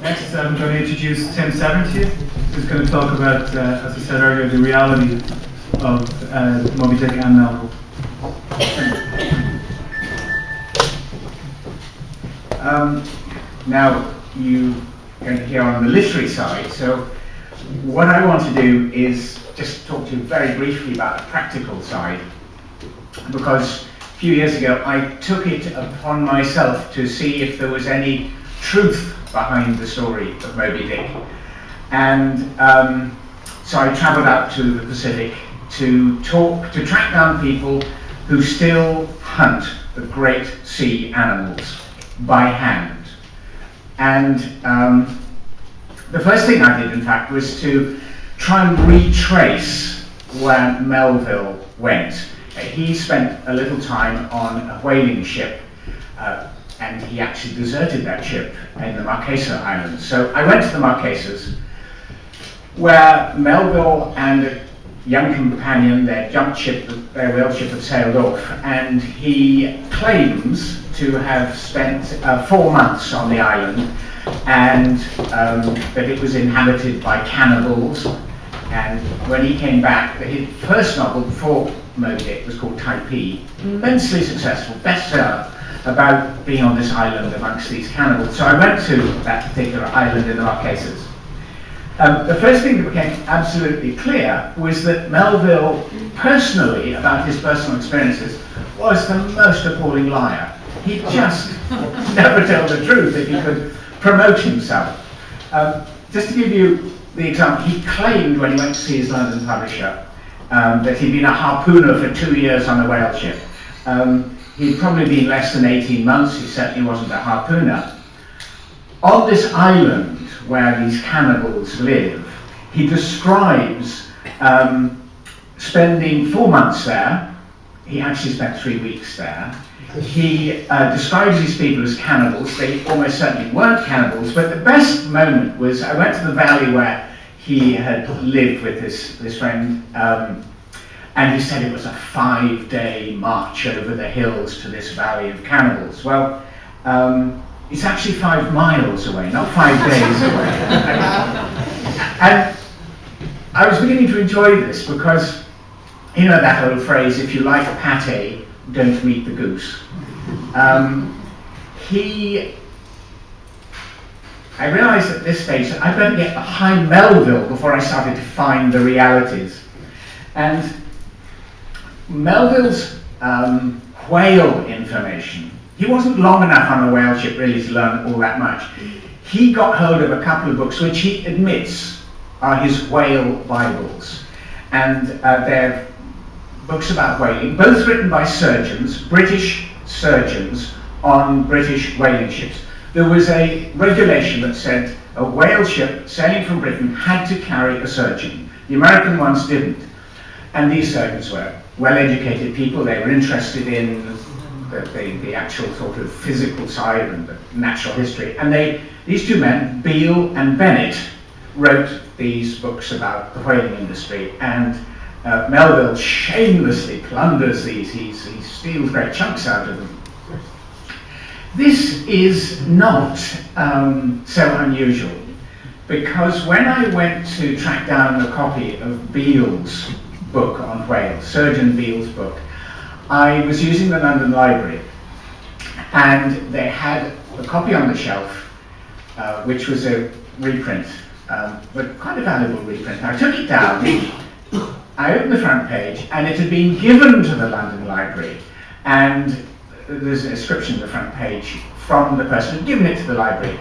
Next, I'm going to introduce Tim Severin to you, who's going to talk about, as I said earlier, the reality of Moby Dick and Melville. Now, you're going to hear on the literary side, so what I want to do is just talk to you very briefly about the practical side, because a few years ago I took it upon myself to see if there was any truth behind the story of Moby Dick. And so I travelled out to the Pacific to track down people who still hunt the great sea animals by hand. And the first thing I did, in fact, was to try and retrace where Melville went. He spent a little time on a whaling ship, and he actually deserted that ship in the Marquesas Islands. So I went to the Marquesas, where Melville and a young companion, their junk ship, their whale ship, had sailed off, and he claims to have spent 4 months on the island, and that it was inhabited by cannibals. And when he came back, his first novel before Moby Dick was called Typee, immensely successful, bestseller, about being on this island amongst these cannibals. So I went to that particular island in the Marquesas. The first thing that became absolutely clear was that Melville, personally, about his personal experiences, was the most appalling liar. He just never told the truth if he could promote himself. Just to give you the example, he claimed when he went to see his London publisher that he'd been a harpooner for 2 years on a whale ship. He'd probably been less than 18 months, he certainly wasn't a harpooner. On this island where these cannibals live, he describes spending 4 months there. He actually spent 3 weeks there. He describes these people as cannibals. They almost certainly weren't cannibals, but the best moment was I went to the valley where he had lived with this friend, and he said it was a 5-day march over the hills to this valley of cannibals. Well, it's actually 5 miles away, not 5 days away. And I was beginning to enjoy this because, you know that old phrase, if you like pate, don't meet the goose. I realized at this stage that I'd better get behind Melville before I started to find the realities. And Melville's whale information, he wasn't long enough on a whale ship really to learn all that much. He got hold of a couple of books which he admits are his whale Bibles. And they're books about whaling, both written by surgeons, British surgeons on British whaling ships. There was a regulation that said a whale ship sailing from Britain had to carry a surgeon. The American ones didn't. And these surgeons were well-educated people. They were interested in the actual sort of physical side and the natural history. And these two men, Beale and Bennett, wrote these books about the whaling industry. And Melville shamelessly plunders these. He steals great chunks out of them. This is not so unusual, because when I went to track down a copy of Beale's book on whales, Surgeon Beale's book, I was using the London Library, and they had a copy on the shelf, which was a reprint, but quite a valuable reprint. I took it down, I opened the front page, and it had been given to the London Library, and there's a description of the front page from the person who had given it to the library,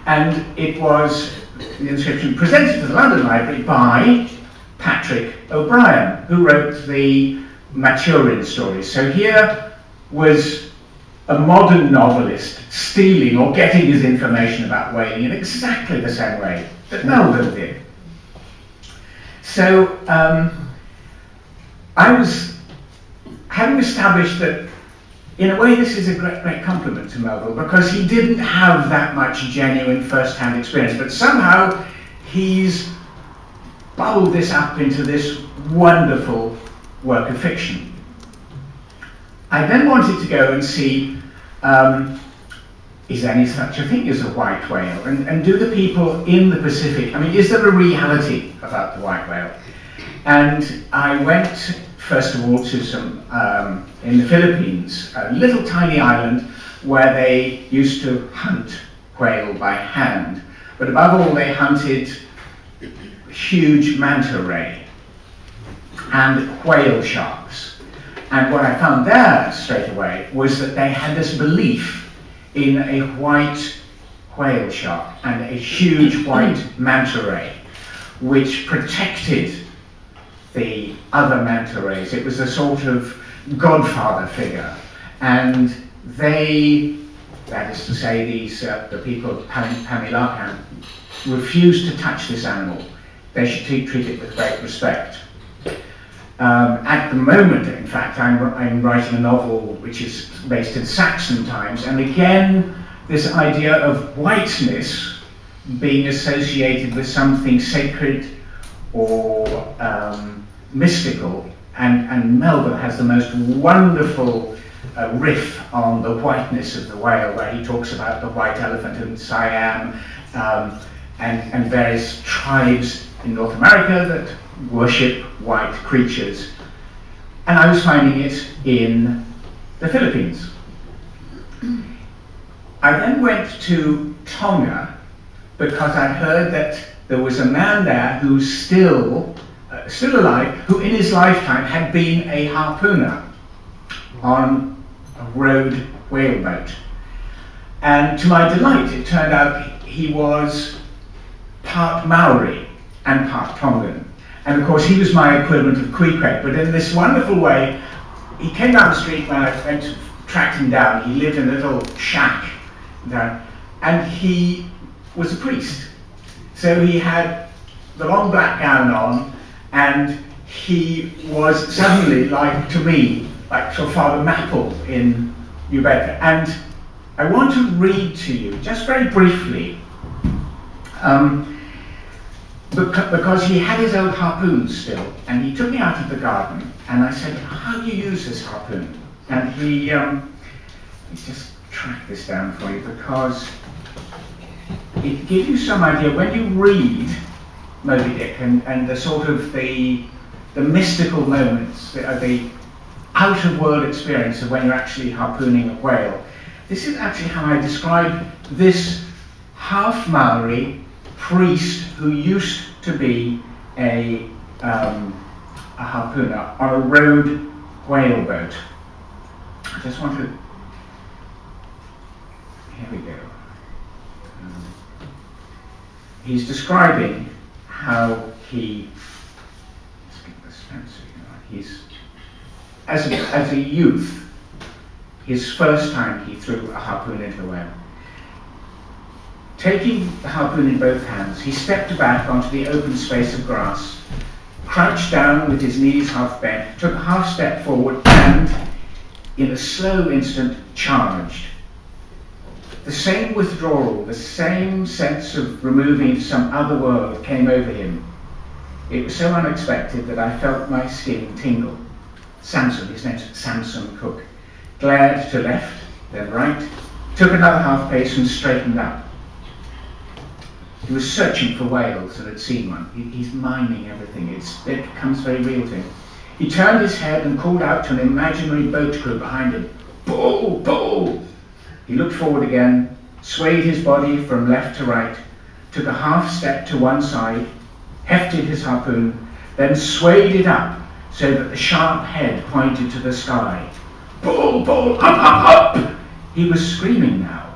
and it was the inscription presented to the London Library by Patrick O'Brien, who wrote the Maturin stories. So here was a modern novelist stealing or getting his information about whaling in exactly the same way that Melville did. So I was, having established that in a way this is a great compliment to Melville, because he didn't have that much genuine first-hand experience, but somehow he's bubbled this up into this wonderful work of fiction. I then wanted to go and see is there any such a thing as a white whale? And do the people in the Pacific, I mean, is there a reality about the white whale? And I went, first of all, to some, in the Philippines, a little tiny island where they used to hunt whale by hand. But above all, they hunted huge manta ray and whale sharks. And what I found there straight away was that they had this belief in a white whale shark and a huge white manta ray, which protected the other manta rays. It was a sort of godfather figure. And they, that is to say, these the people of Pamilacan, refused to touch this animal. They should treat it with great respect. At the moment, in fact, I'm writing a novel which is based in Saxon times, and again, this idea of whiteness being associated with something sacred or mystical, and Melville has the most wonderful riff on the whiteness of the whale, where he talks about the white elephant in Siam, and various tribes in North America that worship white creatures. And I was finding it in the Philippines. I then went to Tonga because I heard that there was a man there who's still alive, who in his lifetime had been a harpooner on a rowed whaleboat. And to my delight, it turned out he was part Maori and part Tongan. And of course, he was my equivalent of Queequeg, but in this wonderful way, he came down the street when I went to track him down. He lived in a little shack down, and he was a priest. So he had the long black gown on, and he was suddenly, like to me, like Sir Father Mapple in New Bedford. And I want to read to you, just very briefly, because he had his old harpoon still, and he took me out of the garden, and I said, how do you use this harpoon? And he, let me just track this down for you, because it gives you some idea, when you read Moby Dick, and the sort of the mystical moments, the out-of-world experience of when you're actually harpooning a whale. This is actually how I describe this half Maori priest who used to be a harpooner on a rowed whaleboat. I just want to, here we go. He's describing how he, let's get this fancy, he's, as a youth, his first time he threw a harpoon into the whale. Taking the harpoon in both hands, he stepped back onto the open space of grass, crouched down with his knees half bent, took a half step forward, and, in a slow instant, charged. The same withdrawal, the same sense of removing into some other world came over him. It was so unexpected that I felt my skin tingle. Samson, his name's Samson Cook, glared to left, then right, took another half pace and straightened up. He was searching for whales and had seen one. He's mining everything. It becomes very real to him. He turned his head and called out to an imaginary boat crew behind him. Pull, pull! He looked forward again, swayed his body from left to right, took a half step to one side, hefted his harpoon, then swayed it up so that the sharp head pointed to the sky. Pull, pull, up, up, up! He was screaming now.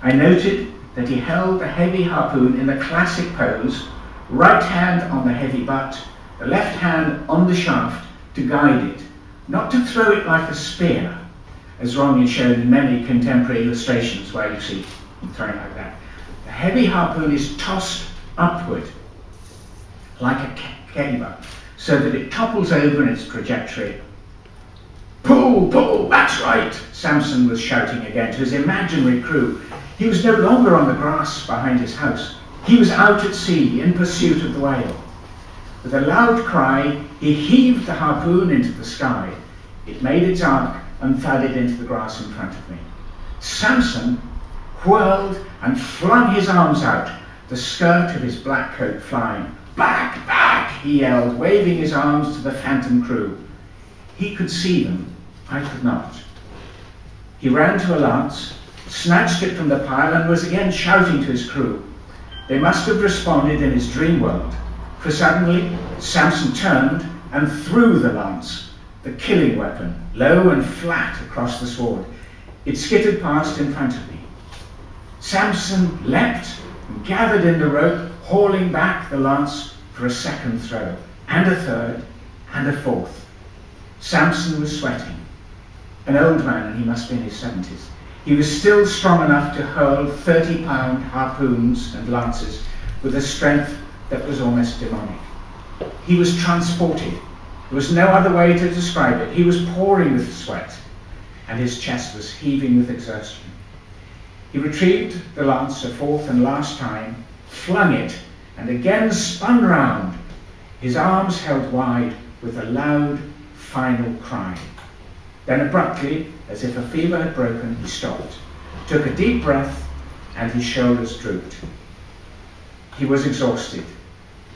I noted that he held the heavy harpoon in the classic pose, right hand on the heavy butt, the left hand on the shaft to guide it, not to throw it like a spear, as Ronnie showed in many contemporary illustrations where you see him throwing like that. The heavy harpoon is tossed upward like a caber, so that it topples over in its trajectory. Pull, pull, that's right, Samson was shouting again to his imaginary crew. He was no longer on the grass behind his house. He was out at sea in pursuit of the whale. With a loud cry, he heaved the harpoon into the sky. It made its arc and thudded into the grass in front of me. Samson whirled and flung his arms out, the skirt of his black coat flying. "Back, back!" he yelled, waving his arms to the phantom crew. He could see them, I could not. He ran to a lance, snatched it from the pile, and was again shouting to his crew. They must have responded in his dream world, for suddenly Samson turned and threw the lance, the killing weapon, low and flat across the sword. It skittered past in front of me. Samson leapt and gathered in the rope, hauling back the lance for a second throw, and a third, and a fourth. Samson was sweating. An old man, and he must be in his 70s. He was still strong enough to hurl 30-pound harpoons and lances with a strength that was almost demonic. He was transported. There was no other way to describe it. He was pouring with sweat, and his chest was heaving with exhaustion. He retrieved the lance a fourth and last time, flung it, and again spun round, his arms held wide with a loud, final cry. Then abruptly, as if a fever had broken, he stopped, took a deep breath, and his shoulders drooped. He was exhausted,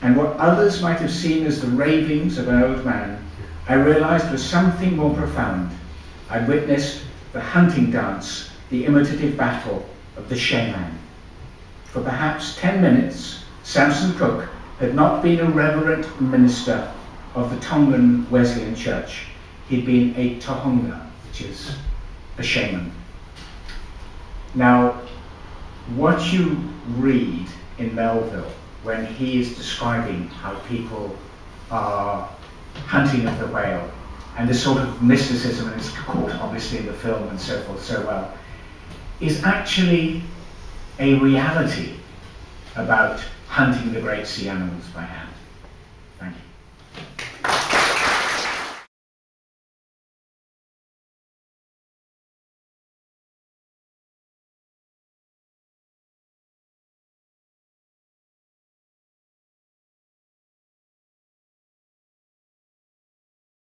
and what others might have seen as the ravings of an old man, I realized was something more profound. I'd witnessed the hunting dance, the imitative battle of the shaman. For perhaps 10 minutes, Samson Cook had not been a reverent minister of the Tongan Wesleyan Church. He'd been a tohunga, which is a shaman. Now, what you read in Melville when he is describing how people are hunting of the whale, and the sort of mysticism, and it's caught obviously in the film and so forth so well, is actually a reality about hunting the great sea animals by hand. Thank you.